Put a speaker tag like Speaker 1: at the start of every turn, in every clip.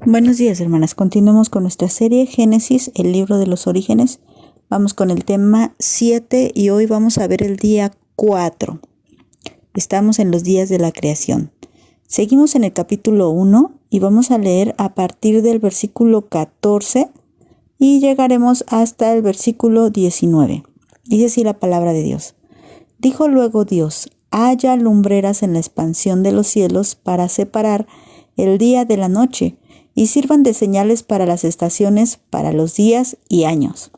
Speaker 1: Buenos días, hermanas. Continuamos con nuestra serie Génesis, el libro de los orígenes. Vamos con el tema 7 y hoy vamos a ver el día 4. Estamos en los días de la creación. Seguimos en el capítulo 1 y vamos a leer a partir del versículo 14 y llegaremos hasta el versículo 19. Dice así la palabra de Dios. Dijo luego Dios: haya lumbreras en la expansión de los cielos para separar el día de la noche, y sirvan de señales para las estaciones, para los días y años.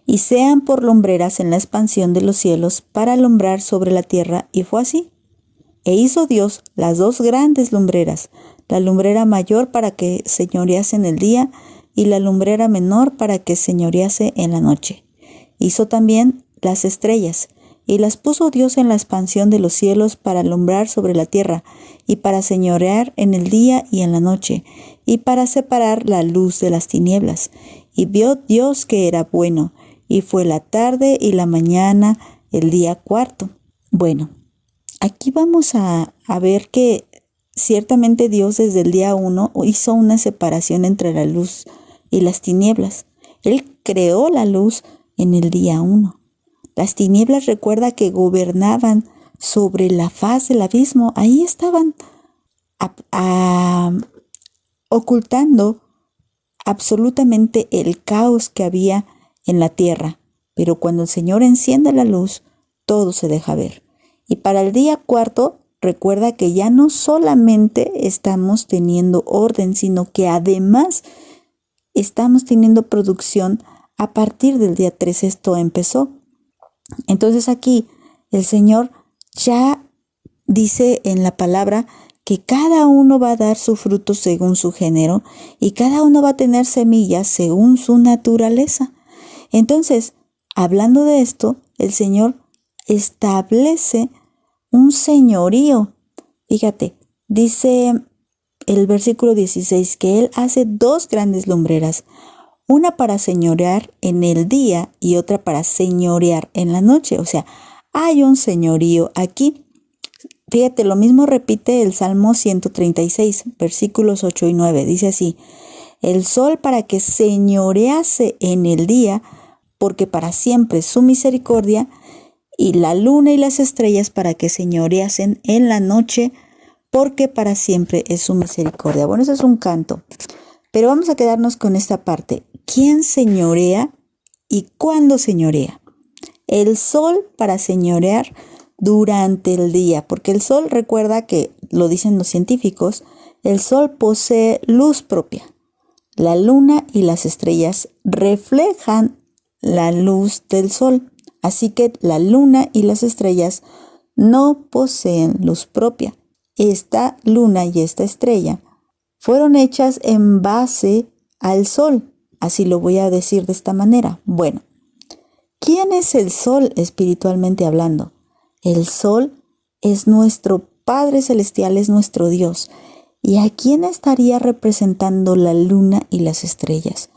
Speaker 1: Y sean por lumbreras en la expansión de los cielos para alumbrar sobre la tierra, y fue así. E hizo Dios las dos grandes lumbreras, la lumbrera mayor para que señorease en el día, y la lumbrera menor para que señorease en la noche. Hizo también las estrellas, y las puso Dios en la expansión de los cielos para alumbrar sobre la tierra, y para señorear en el día y en la noche, y para separar la luz de las tinieblas. Y vio Dios que era bueno, y fue la tarde y la mañana el día cuarto. Bueno, aquí vamos a ver que ciertamente Dios desde el día 1 hizo una separación entre la luz y las tinieblas. Él creó la luz en el día 1. Las tinieblas, recuerda que gobernaban sobre la faz del abismo. Ahí estaban ocultando absolutamente el caos que había en la tierra. Pero cuando el Señor enciende la luz, todo se deja ver. Y para el día cuarto, recuerda que ya no solamente estamos teniendo orden, sino que además estamos teniendo producción a partir del día 3. Esto empezó. Entonces aquí el Señor ya dice en la palabra que cada uno va a dar su fruto según su género y cada uno va a tener semillas según su naturaleza. Entonces, hablando de esto, el Señor establece un señorío. Fíjate, dice el versículo 16 que Él hace dos grandes lumbreras, una para señorear en el día y otra para señorear en la noche. O sea, hay un señorío aquí. Fíjate, lo mismo repite el Salmo 136, versículos 8 y 9. Dice así: el sol para que señorease en el día, porque para siempre es su misericordia, y la luna y las estrellas para que señoreasen en la noche, porque para siempre es su misericordia. Bueno, eso es un canto. Pero vamos a quedarnos con esta parte. ¿Quién señorea y cuándo señorea? El sol para señorear durante el día, porque el sol, recuerda que lo dicen los científicos, el sol posee luz propia. La luna y las estrellas reflejan la luz del sol, así que la luna y las estrellas no poseen luz propia. Esta luna y esta estrella fueron hechas en base al sol, así lo voy a decir de esta manera. Bueno, ¿quién es el sol espiritualmente hablando? El sol es nuestro Padre Celestial, es nuestro Dios. ¿Y a quién estaría representando la luna y las estrellas?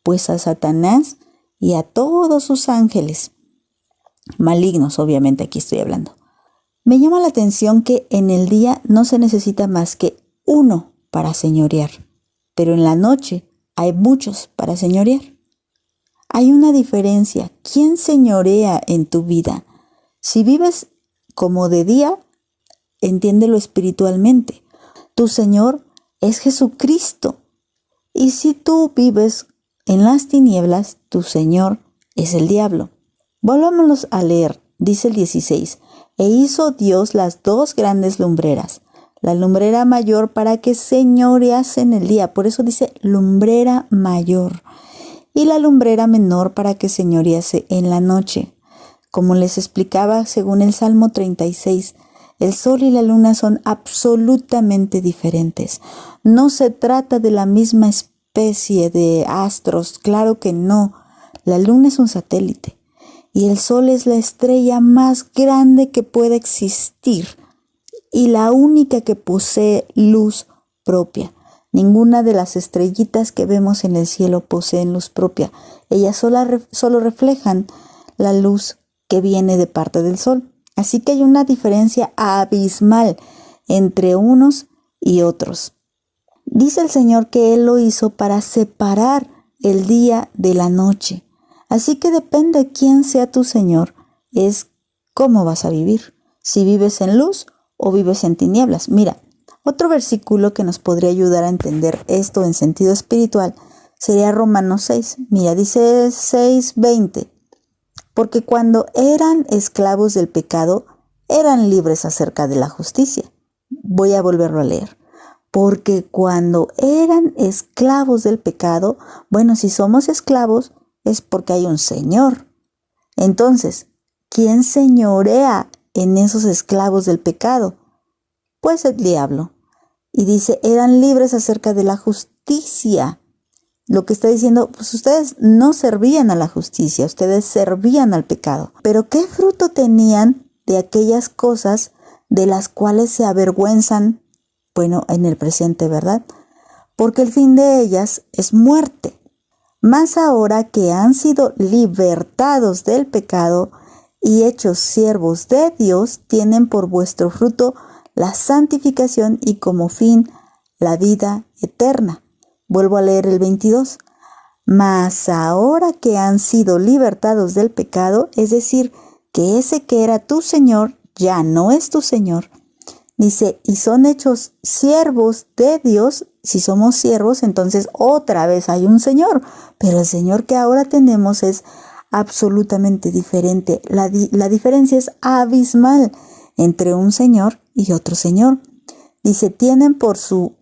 Speaker 1: Pues a Satanás y a todos sus ángeles malignos, obviamente aquí estoy hablando. Me llama la atención que en el día no se necesita más que uno para señorear, pero en la noche hay muchos para señorear. Hay una diferencia. ¿Quién señorea en tu vida? Si vives como de día, entiéndelo espiritualmente. Tu Señor es Jesucristo. Y si tú vives en las tinieblas, tu Señor es el diablo. Volvámonos a leer. Dice el 16. E hizo Dios las dos grandes lumbreras, la lumbrera mayor para que señorease en el día. Por eso dice lumbrera mayor. Y la lumbrera menor para que señorease en la noche. Como les explicaba, según el Salmo 36, el sol y la luna son absolutamente diferentes. No se trata de la misma especie de astros, claro que no. La luna es un satélite y el sol es la estrella más grande que puede existir y la única que posee luz propia. Ninguna de las estrellitas que vemos en el cielo poseen luz propia. Ellas solo reflejan la luz que viene de parte del sol. Así que hay una diferencia abismal entre unos y otros. Dice el Señor que Él lo hizo para separar el día de la noche. Así que depende de quién sea tu Señor, es cómo vas a vivir. Si vives en luz o vives en tinieblas. Mira, otro versículo que nos podría ayudar a entender esto en sentido espiritual sería Romanos 6. Mira, dice 6:20. Porque cuando eran esclavos del pecado, eran libres acerca de la justicia. Voy a volverlo a leer. Porque cuando eran esclavos del pecado, bueno, si somos esclavos es porque hay un Señor. Entonces, ¿quién señorea en esos esclavos del pecado? Pues el diablo. Y dice, eran libres acerca de la justicia. Lo que está diciendo, pues ustedes no servían a la justicia, ustedes servían al pecado. Pero ¿qué fruto tenían de aquellas cosas de las cuales se avergüenzan? Bueno, en el presente, ¿verdad? Porque el fin de ellas es muerte. Mas ahora que han sido libertados del pecado y hechos siervos de Dios, tienen por vuestro fruto la santificación y como fin la vida eterna. Vuelvo a leer el 22. Mas ahora que han sido libertados del pecado, es decir, que ese que era tu Señor ya no es tu Señor. Dice, y son hechos siervos de Dios. Si somos siervos, entonces otra vez hay un Señor. Pero el Señor que ahora tenemos es absolutamente diferente. La diferencia es abismal entre un Señor y otro Señor. Dice, tienen por su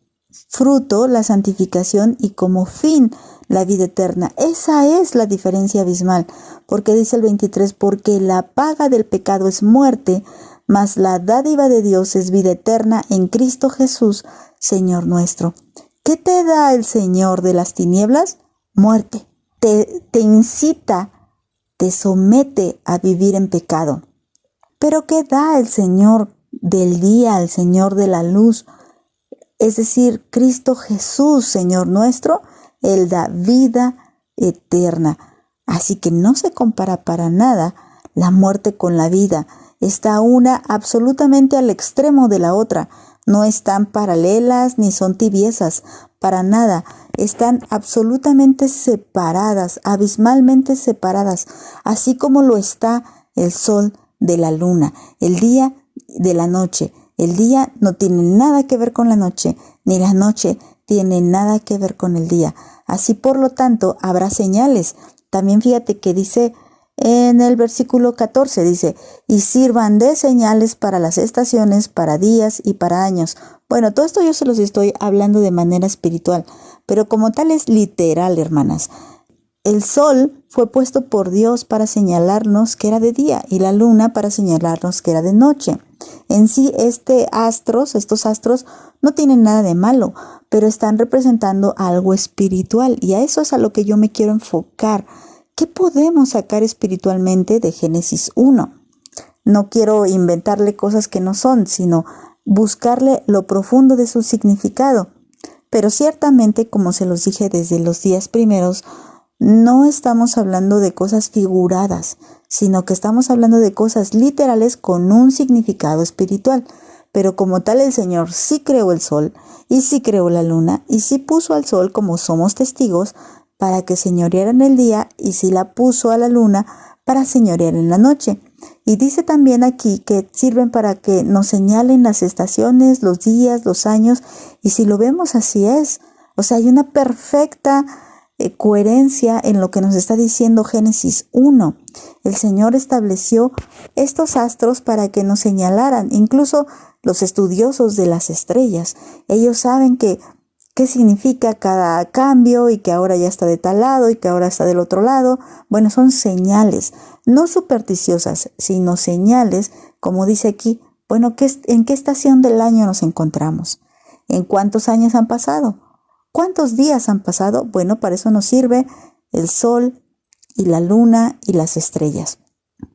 Speaker 1: fruto la santificación y como fin la vida eterna. Esa es la diferencia abismal. Porque dice el 23, porque la paga del pecado es muerte, mas la dádiva de Dios es vida eterna en Cristo Jesús, Señor nuestro. ¿Qué te da el Señor de las tinieblas? Muerte. Te incita, te somete a vivir en pecado. Pero ¿qué da el Señor del día, el Señor de la luz? Es decir, Cristo Jesús, Señor nuestro, Él da vida eterna. Así que no se compara para nada la muerte con la vida. Está una absolutamente al extremo de la otra. No están paralelas ni son tibiezas, para nada. Están absolutamente separadas, abismalmente separadas, así como lo está el sol de la luna, el día de la noche. El día no tiene nada que ver con la noche, ni la noche tiene nada que ver con el día. Así por lo tanto, habrá señales. También fíjate que dice en el versículo 14, dice, y sirvan de señales para las estaciones, para días y para años. Bueno, todo esto yo se los estoy hablando de manera espiritual, pero como tal es literal, hermanas. El sol fue puesto por Dios para señalarnos que era de día y la luna para señalarnos que era de noche. En sí, estos astros no tienen nada de malo, pero están representando algo espiritual y a eso es a lo que yo me quiero enfocar. ¿Qué podemos sacar espiritualmente de Génesis 1? No quiero inventarle cosas que no son, sino buscarle lo profundo de su significado. Pero ciertamente, como se los dije desde los días primeros, no estamos hablando de cosas figuradas, sino que estamos hablando de cosas literales con un significado espiritual. Pero como tal el Señor sí creó el sol y sí creó la luna y sí puso al sol, como somos testigos, para que señoreara en el día y sí la puso a la luna para señorear en la noche. Y dice también aquí que sirven para que nos señalen las estaciones, los días, los años, y si lo vemos así es. O sea, hay una perfecta coherencia en lo que nos está diciendo Génesis 1. El Señor estableció estos astros para que nos señalaran, incluso los estudiosos de las estrellas. Ellos saben qué significa cada cambio y que ahora ya está de tal lado y que ahora está del otro lado. Bueno, son señales, no supersticiosas, sino señales, como dice aquí, bueno, ¿en qué estación del año nos encontramos? ¿En cuántos años han pasado? ¿Cuántos días han pasado? Bueno, para eso nos sirve el sol y la luna y las estrellas.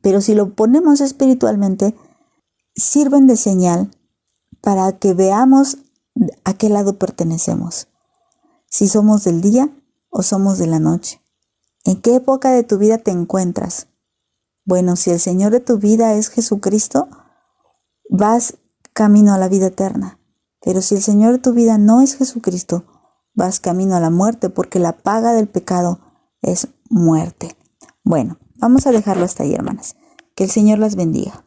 Speaker 1: Pero si lo ponemos espiritualmente, sirven de señal para que veamos a qué lado pertenecemos. Si somos del día o somos de la noche. ¿En qué época de tu vida te encuentras? Bueno, si el Señor de tu vida es Jesucristo, vas camino a la vida eterna. Pero si el Señor de tu vida no es Jesucristo, vas camino a la muerte, porque la paga del pecado es muerte. Bueno, vamos a dejarlo hasta ahí, hermanas. Que el Señor las bendiga.